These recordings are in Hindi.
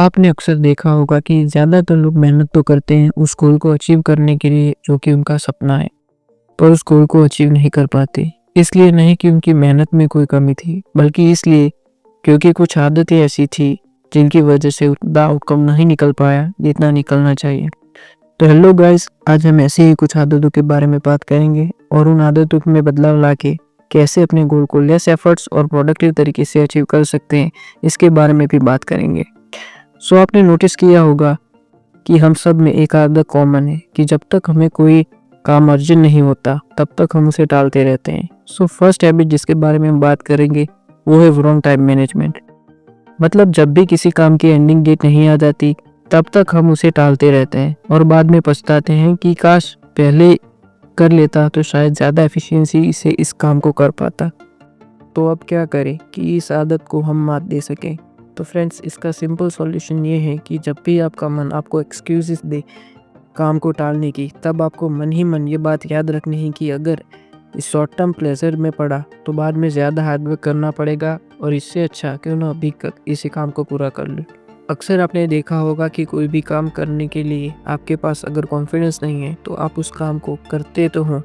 आपने अक्सर देखा होगा कि ज़्यादातर लोग मेहनत तो करते हैं उस गोल को अचीव करने के लिए जो कि उनका सपना है, पर उस गोल को अचीव नहीं कर पाते। इसलिए नहीं कि उनकी मेहनत में कोई कमी थी, बल्कि इसलिए क्योंकि कुछ आदतें ऐसी थी जिनकी वजह से उतना आउटकम नहीं निकल पाया जितना निकलना चाहिए। तो हेलो गाइस, आज हम ऐसे ही कुछ आदतों के बारे में बात करेंगे और उन आदतों में बदलाव लाके कैसे अपने गोल को लेस एफर्ट्स और प्रोडक्टिव तरीके से अचीव कर सकते हैं, इसके बारे में भी बात करेंगे। सो आपने नोटिस किया होगा कि हम सब में एक आदत कॉमन है कि जब तक हमें कोई काम अर्जेंट नहीं होता तब तक हम उसे टालते रहते हैं। सो फर्स्ट हैबिट जिसके बारे में हम बात करेंगे वो है रॉन्ग टाइम मैनेजमेंट। मतलब जब भी किसी काम की एंडिंग डेट नहीं आ जाती तब तक हम उसे टालते रहते हैं और बाद में पछताते हैं कि काश पहले कर लेता तो शायद ज़्यादा एफिशिएंसी से इस काम को कर पाता। तो अब क्या करें कि इस आदत को हम मात दे सकें। तो फ्रेंड्स, इसका सिंपल सॉल्यूशन ये है कि जब भी आपका मन आपको एक्सक्यूजेस दे काम को टालने की, तब आपको मन ही मन ये बात याद रखनी है कि अगर इस शॉर्ट टर्म प्लेजर में पड़ा तो बाद में ज़्यादा हार्डवर्क करना पड़ेगा और इससे अच्छा क्यों ना अभी इसी काम को पूरा कर लूँ। अक्सर आपने देखा होगा कि कोई भी काम करने के लिए आपके पास अगर कॉन्फिडेंस नहीं है तो आप उस काम को करते तो हों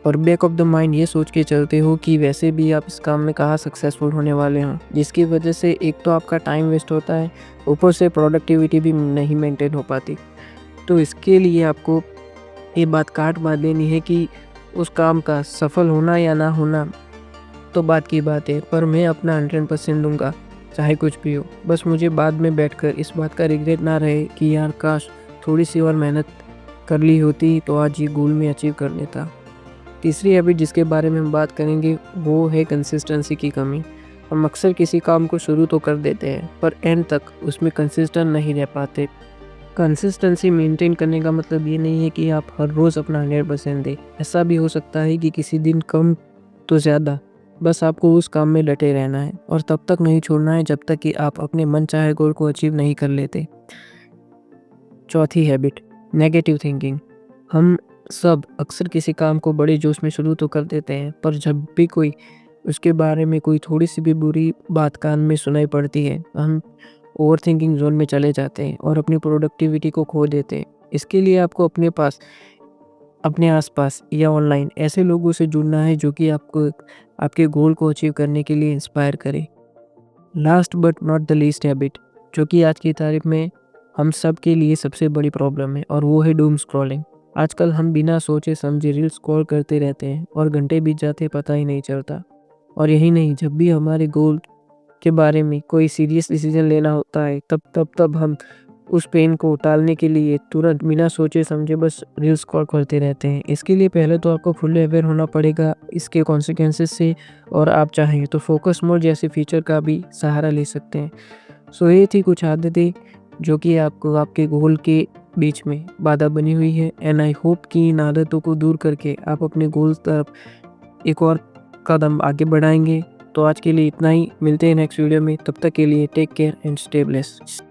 और बैक ऑफ द माइंड ये सोच के चलते हो कि वैसे भी आप इस काम में कहाँ सक्सेसफुल होने वाले हो, जिसकी वजह से एक तो आपका टाइम वेस्ट होता है, ऊपर से प्रोडक्टिविटी भी नहीं मेंटेन हो पाती। तो इसके लिए आपको ये बात काट बात देनी है कि उस काम का सफल होना या ना होना तो बात की बात है, पर मैं अपना 100% दूंगा, चाहे कुछ भी हो। बस मुझे बाद में बैठकर इस बात का रिग्रेट ना रहे कि यार काश थोड़ी सी और मेहनत कर ली होती तो आज ये गोल में अचीव कर लेता। तीसरी हैबिट जिसके बारे में हम बात करेंगे वो है कंसिस्टेंसी की कमी। हम अक्सर किसी काम को शुरू तो कर देते हैं पर एंड तक उसमें कंसिस्टेंट नहीं रह पाते। कंसिस्टेंसी मेंटेन करने का मतलब ये नहीं है कि आप हर रोज़ अपना 100% दें। ऐसा भी हो सकता है कि किसी दिन कम तो ज़्यादा, बस आपको उस काम में डटे रहना है और तब तक नहीं छोड़ना है जब तक कि आप अपने मन चाहे गोल को अचीव नहीं कर लेते। चौथी हैबिट, नेगेटिव थिंकिंग। हम सब अक्सर किसी काम को बड़े जोश में शुरू तो कर देते हैं, पर जब भी कोई उसके बारे में कोई थोड़ी सी भी बुरी बात कान में सुनाई पड़ती है, हम ओवर थिंकिंग जोन में चले जाते हैं और अपनी प्रोडक्टिविटी को खो देते हैं। इसके लिए आपको अपने आसपास या ऑनलाइन ऐसे लोगों से जुड़ना है जो कि आपको आपके गोल को अचीव करने के लिए इंस्पायर करे। Last but not the least habit, जो कि आज की तारीख में हम सब के लिए सबसे बड़ी प्रॉब्लम है, और वो है डूम स्क्रॉलिंग। आजकल हम बिना सोचे समझे रील स्क्रॉल करते रहते हैं और घंटे बीत जाते पता ही नहीं चलता। और यही नहीं, जब भी हमारे गोल के बारे में कोई सीरियस डिसीजन लेना होता है तब हम उस पेन को टालने के लिए तुरंत बिना सोचे समझे बस रील स्क्रॉल करते रहते हैं। इसके लिए पहले तो आपको फुल्ली अवेयर होना पड़ेगा इसके कॉन्सिक्वेंसेस से, और आप चाहें तो फोकस मोड जैसे फीचर का भी सहारा ले सकते हैं। सो ये थी कुछ आदतें जो कि आपको आपके गोल के बीच में बाधा बनी हुई है, एंड आई होप कि इन आदतों को दूर करके आप अपने गोल तरफ एक और कदम आगे बढ़ाएंगे। तो आज के लिए इतना ही, मिलते हैं नेक्स्ट वीडियो में, तब तक के लिए take care and stay blessed.